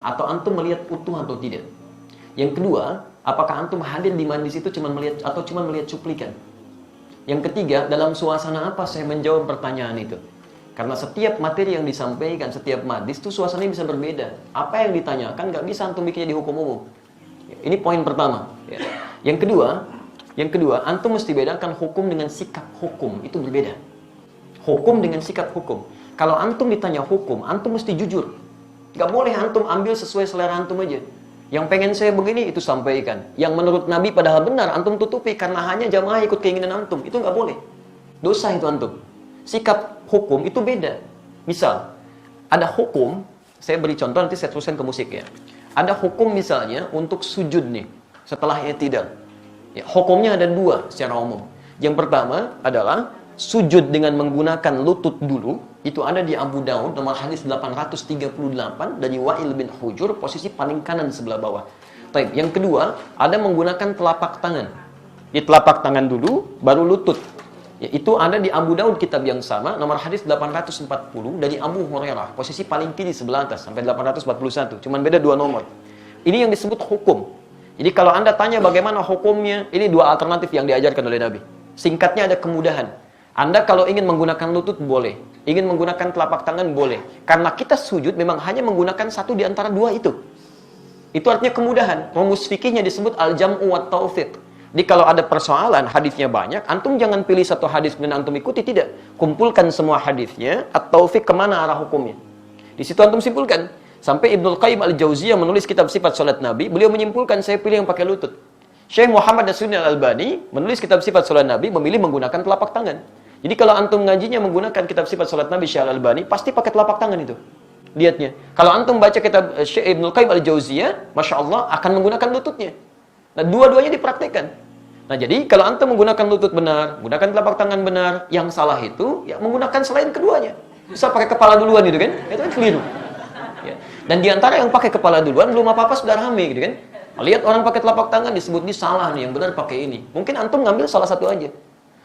atau antum melihat utuh atau tidak. Yang kedua, apakah antum hadir di majlis itu cuma melihat atau cuma melihat cuplikan. Yang ketiga, dalam suasana apa saya menjawab pertanyaan itu. Karena setiap materi yang disampaikan, setiap majlis itu suasananya bisa berbeda. Apa yang ditanyakan nggak bisa antum bikinnya di hukum umum. Ini poin pertama. Yang kedua, antum mesti bedakan hukum dengan sikap hukum. Itu berbeda. Hukum dengan sikap hukum. Kalau antum ditanya hukum, antum mesti jujur. Nggak boleh antum ambil sesuai selera antum aja. Yang pengen saya begini, itu sampaikan. Yang menurut Nabi padahal benar, antum tutupi karena hanya jamaah ikut keinginan antum. Itu nggak boleh. Dosa itu antum. Sikap hukum itu beda. Misal, ada hukum, saya beri contoh nanti saya teruskan ke musik ya. Ada hukum misalnya untuk sujud nih, setelah i'tidal. Ya, hukumnya ada dua secara umum. Yang pertama adalah sujud dengan menggunakan lutut dulu. Itu ada di Abu Daud nomor hadis 838 dari Wa'il bin Hujur, posisi paling kanan sebelah bawah. Baik, yang kedua ada menggunakan telapak tangan. Di telapak tangan dulu, baru lutut. Ya, itu ada di Abu Daud kitab yang sama, nomor hadis 840 dari Abu Hurairah, posisi paling kiri sebelah atas sampai 841. Cuman beda dua nomor. Ini yang disebut hukum. Jadi kalau Anda tanya bagaimana hukumnya, ini dua alternatif yang diajarkan oleh Nabi. Singkatnya ada kemudahan. Anda kalau ingin menggunakan lutut boleh, ingin menggunakan telapak tangan boleh. Karena kita sujud memang hanya menggunakan satu di antara dua itu. Itu artinya kemudahan. Rumus fikihnya disebut al-jam'u wa taufiq. Jadi kalau ada persoalan, hadisnya banyak, antum jangan pilih satu hadis dan antum ikuti, tidak. Kumpulkan semua hadisnya, at-taufiq kemana arah hukumnya. Di situ antum simpulkan. Sampai Ibnul Qayyim al-Jauziyah menulis kitab sifat salat Nabi, beliau menyimpulkan saya pilih yang pakai lutut. Syekh Muhammad Nasiruddin Al-Albani menulis kitab sifat salat Nabi, memilih menggunakan telapak tangan. Jadi kalau antum ngajinya menggunakan kitab sifat salat Nabi Syekh Al-Albani, pasti pakai telapak tangan itu. Lihatnya. Kalau antum baca kitab Syekh Ibnul Qayyim al-Jauziyah, Masya Allah akan menggunakan lututnya. Nah, dua-duanya dipraktikkan. Nah, jadi kalau antum menggunakan lutut benar, menggunakan telapak tangan benar, yang salah itu ya menggunakan selain keduanya. Bisa pakai kepala duluan gitu kan? Itu kan keliru. Ya. Dan diantara yang pakai kepala duluan belum apa-apa sudah rame gitu kan? Lihat orang pakai telapak tangan disebut ini salah nih, yang benar pakai ini. Mungkin antum ngambil salah satu aja.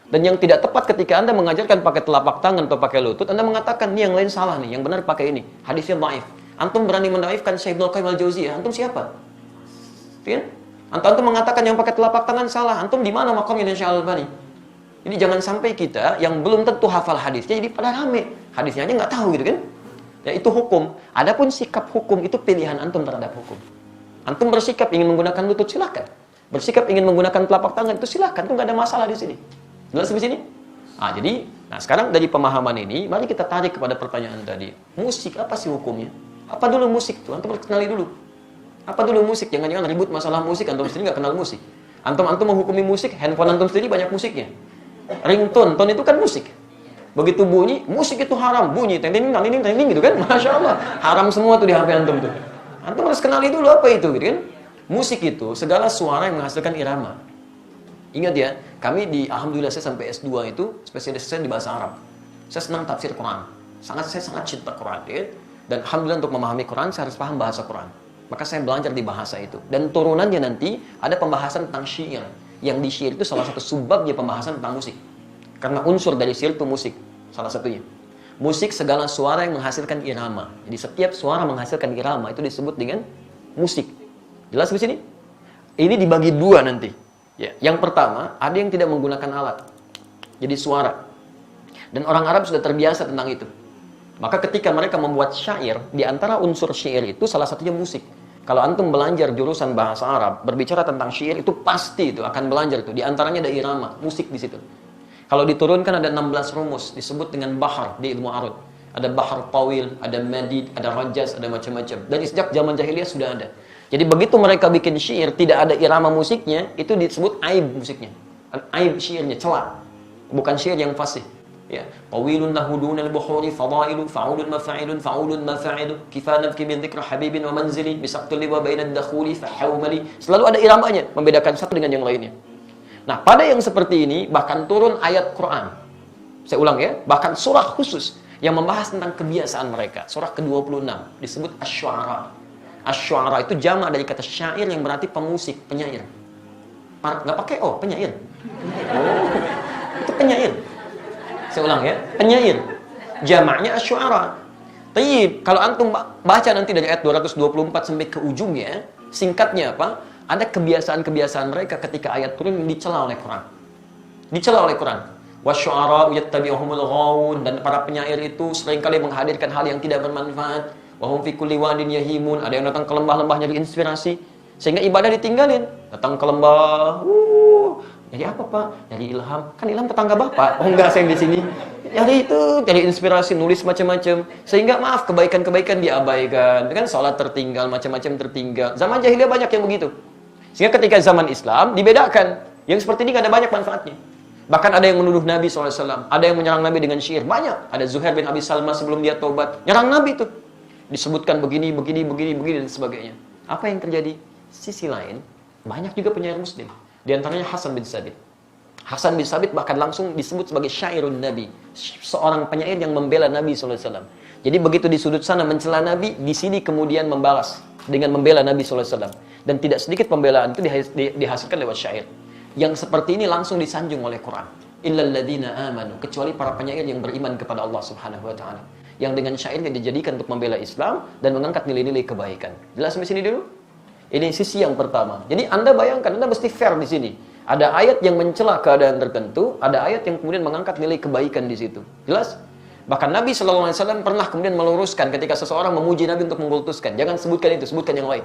Dan yang tidak tepat ketika Anda mengajarkan pakai telapak tangan atau pakai lutut, Anda mengatakan ini yang lain salah nih, yang benar pakai ini. Hadisnya dhaif. Antum berani mendaifkan Syekh Ibnul Qayyim al-Jauziyah, antum siapa? Kan? Antum mengatakan yang pakai telapak tangan salah. Antum di mana makamnya Syekh Al-Albani? Jadi jangan sampai kita yang belum tentu hafal hadisnya jadi pada rame. Hadisnya aja nggak tahu gitu kan? Ya itu hukum. Adapun sikap hukum itu pilihan antum terhadap hukum. Antum bersikap ingin menggunakan lutut silakan. Bersikap ingin menggunakan telapak tangan itu silakan. Itu nggak ada masalah di sini. Jelas di sini? Nah sekarang dari pemahaman ini, mari kita tarik kepada pertanyaan tadi. Musik apa sih hukumnya? Apa dulu musik tuh? Antum kenali dulu. Apa dulu musik? Jangan-jangan ribut masalah musik, antum sendiri nggak kenal musik. Antum menghukumi musik, handphone antum sendiri banyak musiknya. Ringtone, tone itu kan musik. Begitu bunyi, musik itu haram. Bunyi, ting-ting, ting-ting gitu kan? Masya Allah. Haram semua tuh di HP antum tuh. Antum harus kenali dulu apa itu gitu kan? Musik itu segala suara yang menghasilkan irama. Ingat ya, kami alhamdulillah saya sampai S2 itu spesialis saya di bahasa Arab. Saya senang tafsir Quran. Saya sangat cinta Quran ya. Dan alhamdulillah untuk memahami Quran saya harus paham bahasa Quran. Maka saya belajar di bahasa itu. Dan turunannya nanti ada pembahasan tentang syair. Yang di syair itu salah satu subbabnya pembahasan tentang musik. Karena unsur dari syair itu musik. Salah satunya. Musik segala suara yang menghasilkan irama. Jadi setiap suara menghasilkan irama itu disebut dengan musik. Jelas di sini? Ini dibagi dua nanti. Ya. Yang pertama, ada yang tidak menggunakan alat. Jadi suara. Dan orang Arab sudah terbiasa tentang itu. Maka ketika mereka membuat syair, di antara unsur syair itu salah satunya musik. Kalau antum belajar jurusan bahasa Arab, berbicara tentang syair itu pasti itu akan belajar itu. Di antaranya ada irama, musik di situ. Kalau diturunkan ada 16 rumus, disebut dengan bahar di ilmu arud. Ada bahar tawil, ada madid, ada rajaz, ada macam-macam. Dari sejak zaman jahiliyah sudah ada. Jadi begitu mereka bikin syair, tidak ada irama musiknya, itu disebut aib musiknya. Aib syairnya, celah. Bukan syair yang fasih. Ya, tawilun lahu dunal buhuri fadailu fa'ulun mafa'ilun fa'ulun mafa'ilu kifana fi min dzikra habibin wa manzili bisaqtul liwa bainad dakhuli fahawmali. Selalu ada iramanya, membedakan satu dengan yang lainnya. Nah, pada yang seperti ini bahkan turun ayat Quran. Saya ulang ya, bahkan surah khusus yang membahas tentang kebiasaan mereka. Surah ke-26 disebut asy-syu'ara. Asy-syu'ara itu jamak dari kata syair yang berarti pemusik, penyair. Nggak pakai penyair. Itu penyair. Saya ulang ya, penyair. Jamaknya asy-syu'ara. Tayyib, kalau antum baca nanti dari ayat 224 sampai ke ujungnya, singkatnya apa? Ada kebiasaan-kebiasaan mereka ketika ayat turun dicela oleh Quran. Dicela oleh Quran. Wasyu'ara'u yattabi'uhumul ghawun, dan para penyair itu seringkali menghadirkan hal yang tidak bermanfaat. Wa hum fi kulli wadin yahimun, ada yang datang ke lembah-lembah nyari inspirasi sehingga ibadah ditinggalin. Datang ke lembah, jadi apa Pak? Nyari ilham. Kan ilham tetangga Bapak. Oh enggak, saya di sini. Jadi itu, cari inspirasi, nulis macam-macam. Sehingga maaf, kebaikan-kebaikan diabaikan. Kan sholat tertinggal, macam-macam tertinggal. Zaman jahiliyah banyak yang begitu. Sehingga ketika zaman Islam, dibedakan. Yang seperti ini gak ada banyak manfaatnya. Bahkan ada yang menuduh Nabi SAW. Ada yang menyerang Nabi dengan syair. Banyak. Ada Zuhair bin Abi Salma sebelum dia tobat. Nyerang Nabi itu. Disebutkan begini, dan sebagainya. Apa yang terjadi? Sisi lain, banyak juga penyair muslim. Di antaranya Hasan bin Sabit. Hasan bin Sabit bahkan langsung disebut sebagai syairun Nabi, seorang penyair yang membela Nabi SAW. Jadi begitu di sudut sana mencela Nabi, di sini kemudian membalas dengan membela Nabi SAW. Dan tidak sedikit pembelaan itu dihasilkan lewat syair. Yang seperti ini langsung disanjung oleh Quran. Illal ladzina amanu, kecuali para penyair yang beriman kepada Allah Subhanahu wa taala. Yang dengan syairnya dijadikan untuk membela Islam dan mengangkat nilai-nilai kebaikan. Jelas sampai sini dulu? Ini sisi yang pertama. Jadi Anda bayangkan, Anda mesti fair di sini. Ada ayat yang mencela keadaan tertentu, ada ayat yang kemudian mengangkat nilai kebaikan di situ. Jelas? Bahkan Nabi SAW pernah kemudian meluruskan ketika seseorang memuji Nabi untuk mengkultuskan. Jangan sebutkan itu, sebutkan yang lain.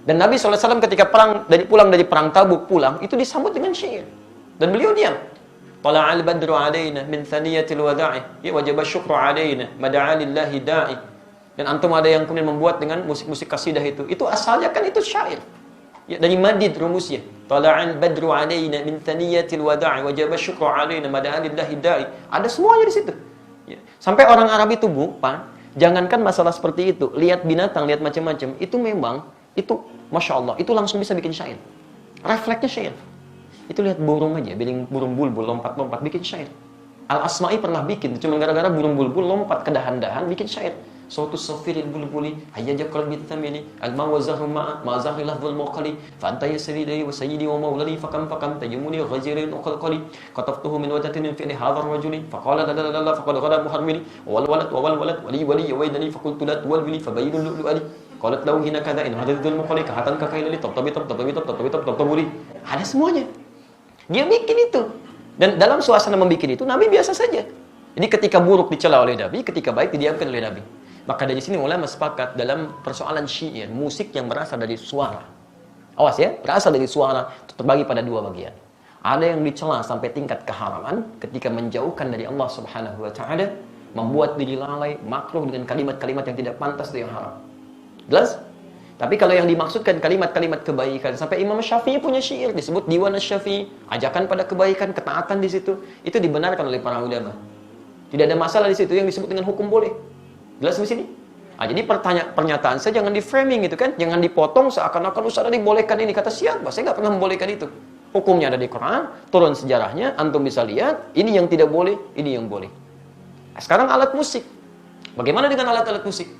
Dan Nabi SAW ketika pulang dari perang Tabuk pulang, itu disambut dengan syair. Dan beliau diam. Tala'al badru alaina min thaniyatil wada'i, wajib syukru alaina, mada'a lillahi da'i. Dan antum ada yang kemudian membuat dengan musik-musik kasidah itu. Itu asalnya kan itu syair. Ya, dari madid rumusnya. Tala'al badru alaina min thaniyatil wada'i wajib syukru alaina mada'a lillahi da'i. Ada semuanya di situ. Ya. Sampai orang Arab itu lupa, jangankan masalah seperti itu, lihat binatang, lihat macam-macam, itu memang itu Masya Allah, itu langsung bisa bikin syair. Refleksnya syair. Itu lihat burung aja, burung bulbul lompat-lompat bikin syair. Al-Asma'i pernah bikin, cuma gara-gara burung bulbul lompat ke dahan-dahan bikin syair. Sautu safiril bulbuli hayyaja qalbi thamini al-mawazahum ma'azahri lafdhul muqali fa anta yasridi wa sayyidi wa mawlali fakam tayyumuni ghazirin uqalqali qataftuhu min wadatin fi hadha ar-rajuli faqala la faqad ghada muharmini wal walad wali yawaidani faqultu la tuwalbini fabayyinul lu'ali qalat law hina kadha in hadithul muqali kahatan ka kailali tabi ada semuanya. Dia bikin itu. Dan dalam suasana membikin itu Nabi biasa saja. Jadi ketika buruk dicela oleh Nabi, ketika baik didiamkan oleh Nabi. Maka dari sini ulama sepakat dalam persoalan syair, musik yang berasal dari suara. Awas ya, berasal dari suara terbagi pada dua bagian. Ada yang dicela sampai tingkat keharaman ketika menjauhkan dari Allah Subhanahu wa taala, membuat diri lalai, makruh dengan kalimat-kalimat yang tidak pantas dan yang haram. Jelas? Tapi kalau yang dimaksudkan kalimat-kalimat kebaikan, sampai Imam Syafi'i punya syair disebut Diwan Asy-Syafi'i, ajakan pada kebaikan, ketaatan di situ, itu dibenarkan oleh para ulama. Tidak ada masalah di situ yang disebut dengan hukum boleh. Jelas di sini? Jadi pernyataan saya jangan di framing gitu kan, jangan dipotong seakan-akan Ustaz dibolehkan ini. Kata siapa? Saya nggak pernah membolehkan itu. Hukumnya ada di Quran, turun sejarahnya, antum bisa lihat, ini yang tidak boleh, ini yang boleh. Sekarang alat musik. Bagaimana dengan alat-alat musik?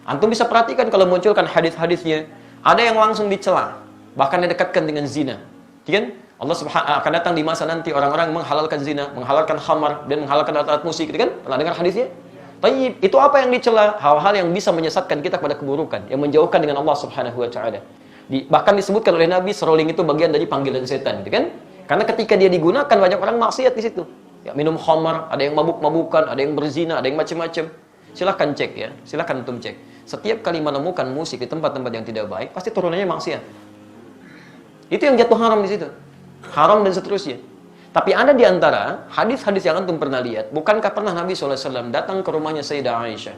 Antum bisa perhatikan kalau munculkan hadis-hadisnya, ada yang langsung dicela, bahkan didekatkan dengan zina. Kan? Allah Subhanahu akan datang di masa nanti orang-orang menghalalkan zina, menghalalkan khamar dan menghalalkan alat-alat musik, gitu kan? Pernah dengar hadisnya? Tayyib, itu apa yang dicela? Hal-hal yang bisa menyesatkan kita kepada keburukan, yang menjauhkan dengan Allah Subhanahu wa taala. Bahkan disebutkan oleh Nabi, seruling itu bagian dari panggilan setan, gitu kan? Karena ketika dia digunakan banyak orang maksiat di situ. Ya, minum khamar, ada yang mabuk-mabukan, ada yang berzina, ada yang macam-macam. Silakan cek ya, silakan antum cek. Setiap kali menemukan musik di tempat-tempat yang tidak baik, pasti turunannya maksiat. Itu yang jatuh haram di situ. Haram dan seterusnya. Tapi ada di antara hadis-hadis yang antum pernah lihat, bukankah pernah Nabi SAW datang ke rumahnya Sayyidah Aisyah?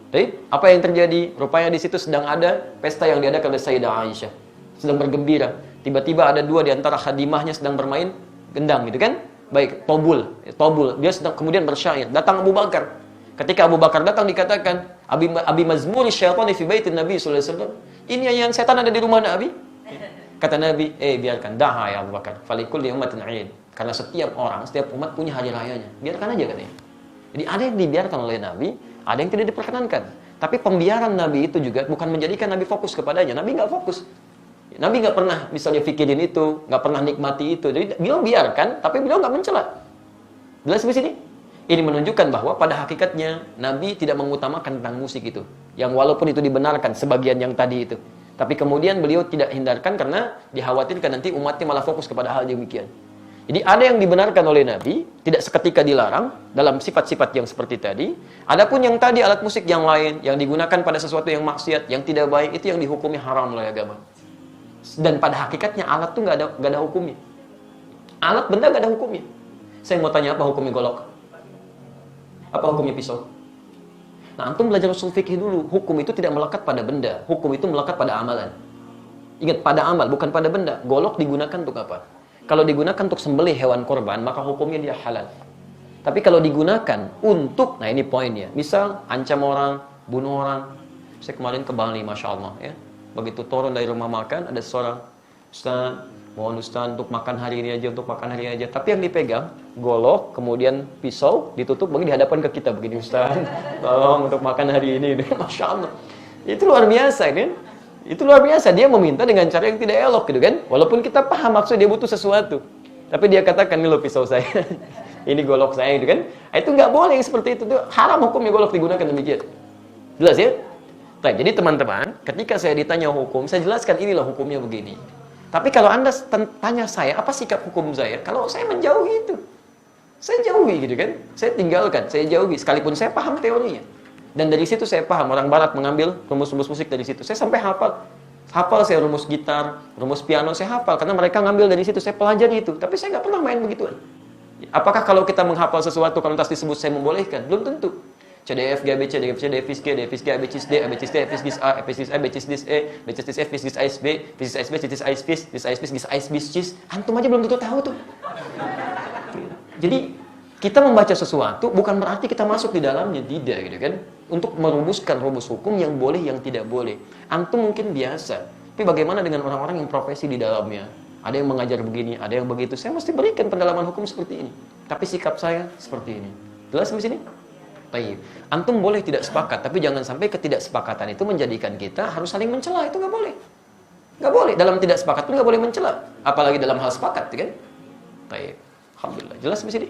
Baik, apa yang terjadi? Rupanya di situ sedang ada pesta yang diadakan oleh Sayyidah Aisyah. Sedang bergembira. Tiba-tiba ada dua di antara khadimahnya sedang bermain gendang gitu kan? Baik, tobul. Dia sedang kemudian bersyair. Datang Abu Bakar. Ketika Abu Bakar datang dikatakan, Abi mazmuri syaitani fi baitin Nabi SAW. Ini yang setan ada di rumah Nabi? Kata Nabi, biarkan. Daha ya Abu Bakar. Falikulli ummatin 'aid. Karena setiap orang, setiap umat punya hari rayanya. Biarkan aja katanya. Jadi ada yang dibiarkan oleh Nabi, ada yang tidak diperkenankan. Tapi pembiaran Nabi itu juga bukan menjadikan Nabi fokus kepadanya. Nabi nggak fokus. Nabi nggak pernah misalnya fikirin itu, nggak pernah nikmati itu. Jadi beliau biarkan, tapi beliau nggak mencela. Jelas di sini? Ini menunjukkan bahwa pada hakikatnya Nabi tidak mengutamakan tentang musik itu. Yang walaupun itu dibenarkan sebagian yang tadi itu. Tapi kemudian beliau tidak hindarkan karena dikhawatirkan nanti umatnya malah fokus kepada hal demikian. Jadi ada yang dibenarkan oleh Nabi, tidak seketika dilarang dalam sifat-sifat yang seperti tadi. Adapun yang tadi alat musik yang lain, yang digunakan pada sesuatu yang maksiat, yang tidak baik, itu yang dihukumi haram oleh agama. Dan pada hakikatnya alat tuh nggak ada hukumnya. Alat benda nggak ada hukumnya. Saya mau tanya apa hukumnya golok? Apa hukumnya pisau? Nah, antum belajar usul fikih dulu. Hukum itu tidak melekat pada benda. Hukum itu melekat pada amalan. Ingat, pada amal, bukan pada benda. Golok digunakan untuk apa? Kalau digunakan untuk sembelih hewan korban, maka hukumnya dia halal. Tapi kalau digunakan untuk, nah ini poinnya. Misal, ancam orang, bunuh orang. Saya kemarin ke Bali, Masya Allah. Ya. Begitu turun dari rumah makan, ada seorang, Ustaz, mohon Ustaz untuk makan hari ini aja, untuk makan hari ini aja. Tapi yang dipegang, golok, kemudian pisau, ditutup, bagi dihadapkan ke kita. Begini, Ustaz, tolong untuk makan hari ini. Masya Allah. Itu luar biasa, kan? Itu luar biasa. Dia meminta dengan cara yang tidak elok, gitu kan? Walaupun kita paham maksud dia butuh sesuatu. Tapi dia katakan, ini loh pisau saya. Ini golok saya, gitu kan? Itu nggak boleh yang seperti itu. Haram hukumnya golok digunakan demikian. Jelas ya? Nah, jadi teman-teman, ketika saya ditanya hukum, saya jelaskan inilah hukumnya begini. Tapi kalau Anda tanya saya, apa sikap hukum saya? Kalau saya menjauhi itu. Saya jauhi, gitu kan? Saya tinggalkan, saya jauhi. Sekalipun saya paham teorinya. Dan dari situ saya paham, orang barat mengambil rumus-rumus musik dari situ. Saya sampai hafal. Hafal saya rumus gitar, rumus piano, saya hafal. Karena mereka ngambil dari situ, saya pelajari itu. Tapi saya nggak pernah main begituan. Apakah kalau kita menghafal sesuatu, konotasi disebut saya membolehkan? Belum tentu. C, D, F, G, A, B, C, D, F, C, D, F, G, D, F, G, A, B, C, D, A, B, C, D, F, G, A, F, G, A, B, C, D, E, B, C, D, F, G, A, B, B, C, D, A, B, C, D, A, B, C, D, A, B, C, D, antum aja belum tentu tahu tuh. Jadi kita membaca sesuatu bukan berarti kita masuk di dalamnya, tidak, gitu kan? Untuk merumuskan rumus hukum yang boleh, yang tidak boleh. Antum mungkin biasa, tapi bagaimana dengan orang-orang yang profesi di dalamnya? Ada yang mengajar begini, ada yang begitu. Saya mesti berikan pendalaman hukum seperti ini. Tapi sikap saya seperti ini. Jelas sampai sini? Baik. Antum boleh tidak sepakat, tapi jangan sampai ketidaksepakatan itu menjadikan kita harus saling mencela. Itu nggak boleh. Nggak boleh. Dalam tidak sepakat pun nggak boleh mencela. Apalagi dalam hal sepakat, kan? Baik. Alhamdulillah. Jelas sampai sini?